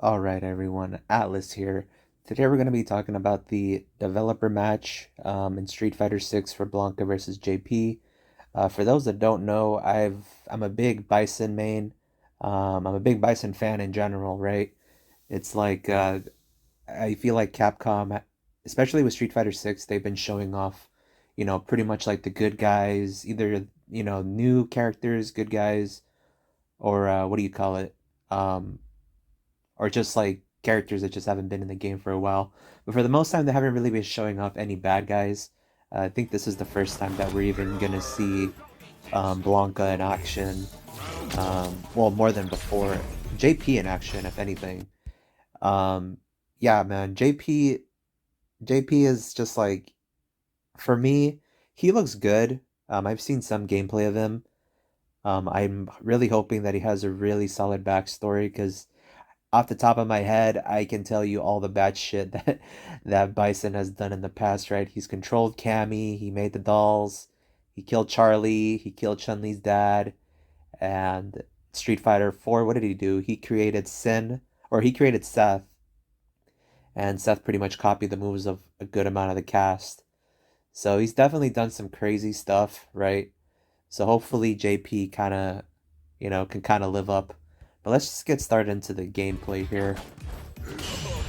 Alright everyone, Atlas here. Today we're going to be talking about the developer match in Street Fighter 6 for Blanka versus JP. For those that don't know, I'm a big Bison main. I'm a big Bison fan in general, right? It's like I feel like Capcom, especially with Street Fighter 6, they've been showing off, pretty much like the good guys, either, new characters, good guys, or what do you call it? Um, or just like characters that just haven't been in the game for a while. But for the most time, they haven't really been showing off any bad guys. I think this is the first time that we're even gonna see Blanka in action. Well, more than before. JP in action, if anything. Um, yeah, man, JP is just like for me, he looks good. I've seen some gameplay of him. I'm really hoping that he has a really solid backstory because off the top of my head, I can tell you all the bad shit that Bison has done in the past, right? He's controlled Cammy, he made the dolls, he killed Charlie, he killed Chun-Li's dad, and Street Fighter 4, what did he do? He created Sin, or he created Seth, and Seth pretty much copied the moves of a good amount of the cast. So he's definitely done some crazy stuff, right? So hopefully JP kind of, can kind of live up. But let's just get started into the gameplay here.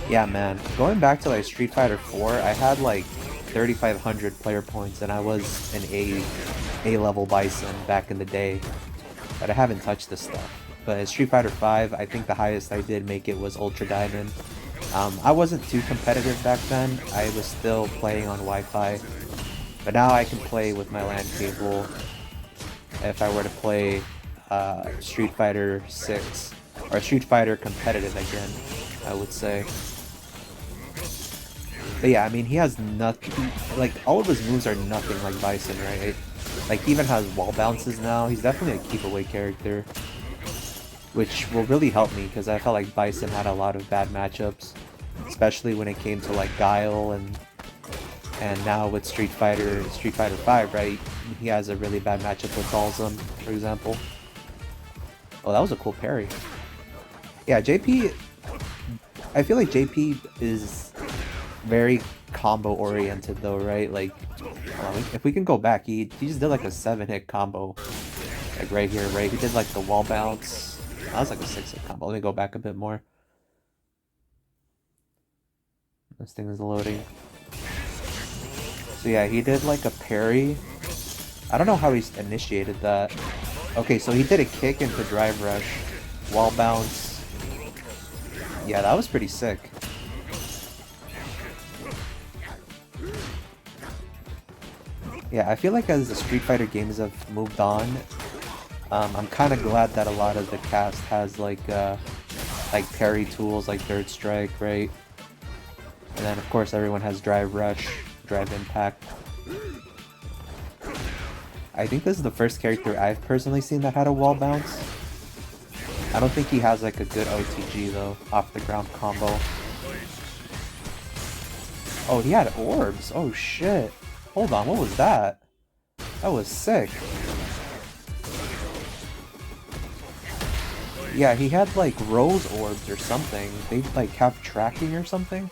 Yeah, man. Going back to like Street Fighter 4, I had like 3,500 player points and I was an A level Bison back in the day. But I haven't touched this stuff. But in Street Fighter 5, I think the highest I did make it was Ultra Diamond. I wasn't too competitive back then. I was still playing on Wi-Fi. But now I can play with my LAN cable if I were to play Street Fighter 6 or Street Fighter competitive again, I would say. But yeah, I mean, he has nothing, like all of his moves are nothing like Bison, right? Like he even has wall bounces now. He's definitely a keep away character, which will really help me because I felt like Bison had a lot of bad matchups, especially when it came to like Guile and now with Street Fighter 5, right? He has a really bad matchup with Balsam, for example. Oh, that was a cool parry. Yeah, JP, I feel like JP is very combo oriented though, right? Like, if we can go back, he just did like a 7-hit combo. Like right here, right? He did like the wall bounce. That was like a 6-hit combo. Let me go back a bit more. This thing is loading. So yeah, he did like a parry. I don't know how he initiated that. Okay, so he did a kick into drive rush, wall bounce. Yeah, that was pretty sick. Yeah, I feel like as the Street Fighter games have moved on, I'm kind of glad that a lot of the cast has like parry tools like Third Strike, right? And then of course everyone has drive rush, drive impact. I think this is the first character I've personally seen that had a wall bounce. I don't think he has like a good OTG though, off the ground combo. Oh, he had orbs. Oh shit. Hold on, what was that? That was sick. Yeah, he had like rose orbs or something. They like have tracking or something.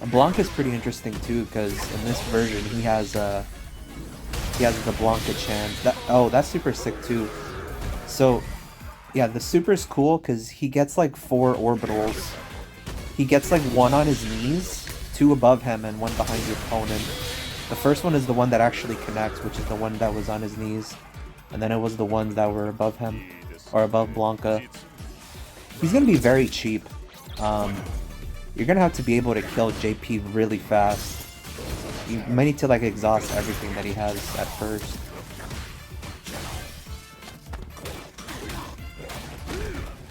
Blanka's pretty interesting too, because in this version he has the Blanka chant. That's super sick too. So yeah, the super's cool because he gets like 4 orbitals. He gets like 1 on his knees, 2 above him, and 1 behind your opponent. The first one is the one that actually connects, which is the one that was on his knees. And then it was the ones that were above him, or above Blanka. He's gonna be very cheap. You're gonna have to be able to kill JP really fast. You might need to like exhaust everything that he has at first.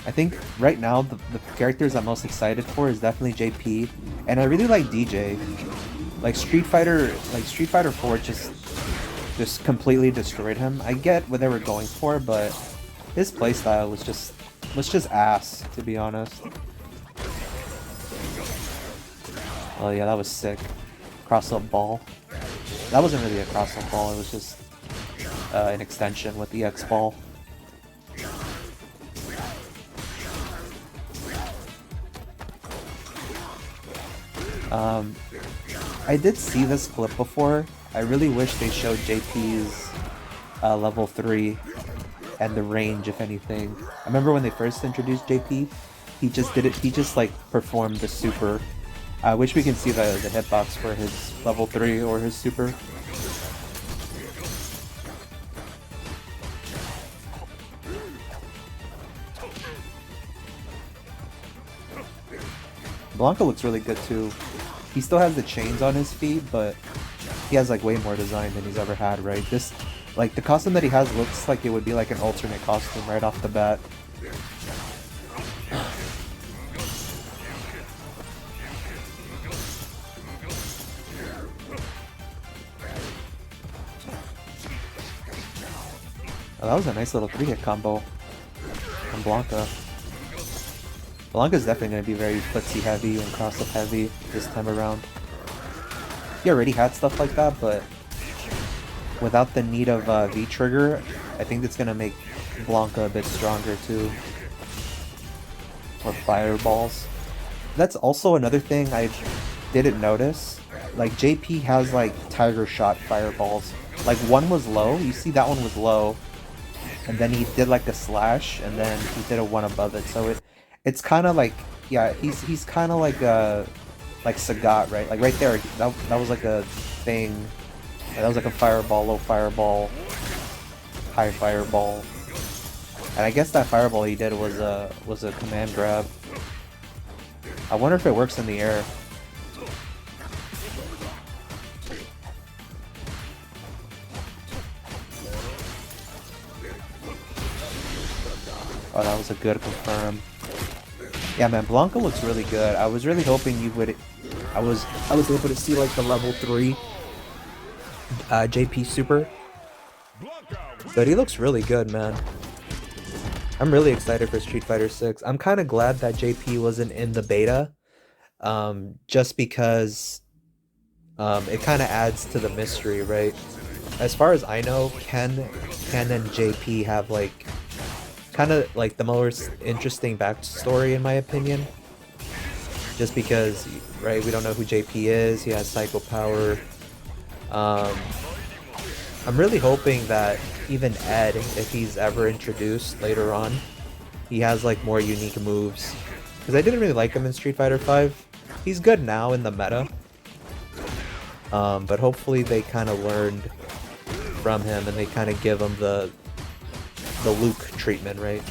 I think right now the characters I'm most excited for is definitely JP, and I really like DJ. Like Street Fighter 4 just completely destroyed him. I get what they were going for, but his playstyle was just ass, to be honest. Oh yeah, that was sick. Cross-up ball. That wasn't really a cross-up ball, it was just an extension with the X-ball. Um, I did see this clip before. I really wish they showed JP's level 3 and the range, if anything. I remember when they first introduced JP, he just did it, he just like performed the super. I wish we can see the hitbox for his level 3 or his super. Blanka looks really good too. He still has the chains on his feet, but he has like way more design than he's ever had, right? This, like, the costume that he has looks like it would be like an alternate costume right off the bat. Oh, that was a nice little 3-hit combo from Blanka. Blanka's definitely going to be very footsie heavy and cross-up heavy this time around. He already had stuff like that, but without the need of V-trigger, I think it's going to make Blanka a bit stronger too. Or fireballs. That's also another thing I didn't notice. Like, JP has like Tiger Shot fireballs. Like, one was low, you see that one was low, and then he did like a slash, and then he did a one above it, so it's kind of like, yeah, he's kind of like Sagat, right? Like right there, that was like a thing. That was like a fireball, low fireball, high fireball. And I guess that fireball he did was a command grab. I wonder if it works in the air. Oh, that was a good confirm. Yeah, man, Blanka looks really good. I was really hoping you would. I was able to see like the level 3 JP super, but he looks really good, man. I'm really excited for Street Fighter 6. I'm kind of glad that JP wasn't in the beta, just because it kind of adds to the mystery, right? As far as I know, Ken and JP have like kind of like the most interesting backstory in my opinion, just because, right, we don't know who JP is. He has psycho power. I'm really hoping that even Ed, if he's ever introduced later on, he has like more unique moves, because I didn't really like him in Street Fighter 5. He's good now in the meta, but hopefully they kind of learned from him and they kind of give him the Luke treatment, right?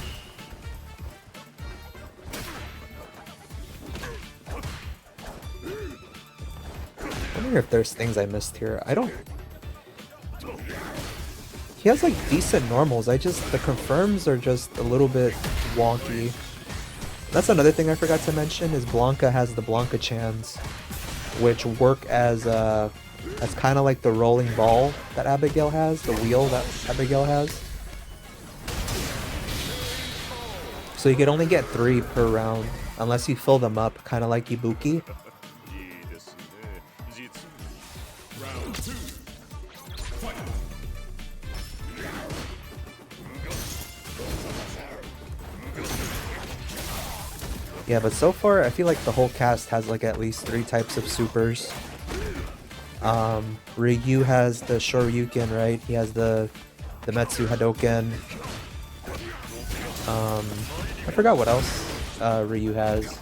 I wonder if there's things I missed here. I don't... He has like decent normals, the confirms are just a little bit wonky. That's another thing I forgot to mention, is Blanka has the Blanka chans, which work as kind of like the rolling ball that Abigail has, the wheel that Abigail has. So you can only get 3 per round, unless you fill them up, kind of like Ibuki. Yeah, but so far I feel like the whole cast has like at least 3 types of supers. Ryu has the Shoryuken, right? He has the Metsu Hadoken. I forgot what else Ryu has.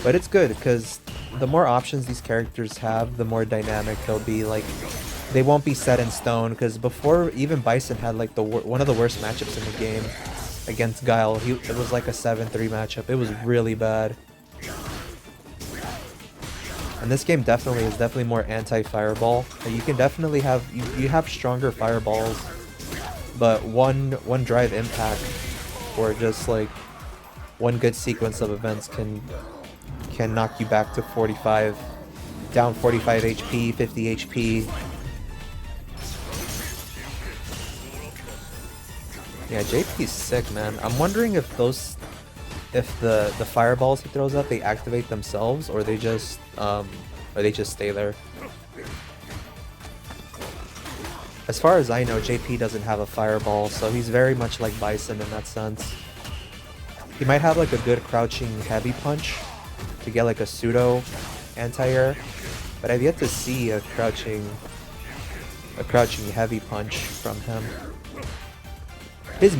But it's good, because the more options these characters have, the more dynamic they'll be. Like, they won't be set in stone, because before, even Bison had like one of the worst matchups in the game against Guile. It was like a 7-3 matchup. It was really bad. And this game is more anti-fireball. You can definitely have you have stronger fireballs, but one drive impact or just like one good sequence of events can knock you back to 45, down 45 HP, 50 HP. Yeah, JP's sick, man. I'm wondering if the fireballs he throws up, they activate themselves, or they just stay there. As far as I know, JP doesn't have a fireball, so he's very much like Bison in that sense. He might have like a good crouching heavy punch, to get like a pseudo anti-air, but I've yet to see a crouching heavy punch from him. His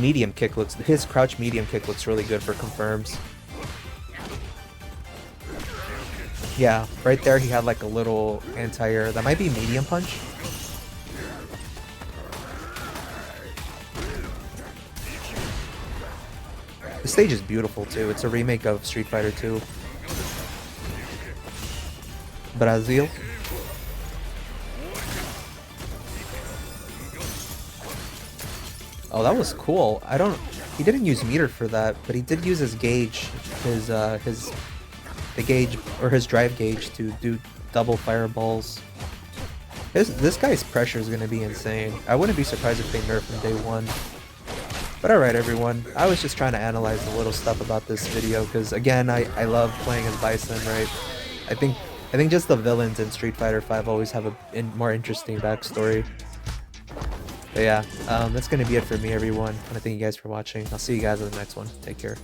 crouch medium kick looks really good for confirms. Yeah, right there he had like a little anti-air. That might be medium punch. The stage is beautiful too. It's a remake of Street Fighter 2. Brazil. Oh, that was cool. He didn't use meter for that, but he did use his gauge, his drive gauge to do double fireballs. This guy's pressure is gonna be insane. I wouldn't be surprised if they nerfed him day one. But alright everyone, I was just trying to analyze the little stuff about this video, because again, I love playing as Bison, right? I think just the villains in Street Fighter 5 always have a more interesting backstory. But yeah, that's gonna be it for me everyone. I want to thank you guys for watching. I'll see you guys in the next one. Take care.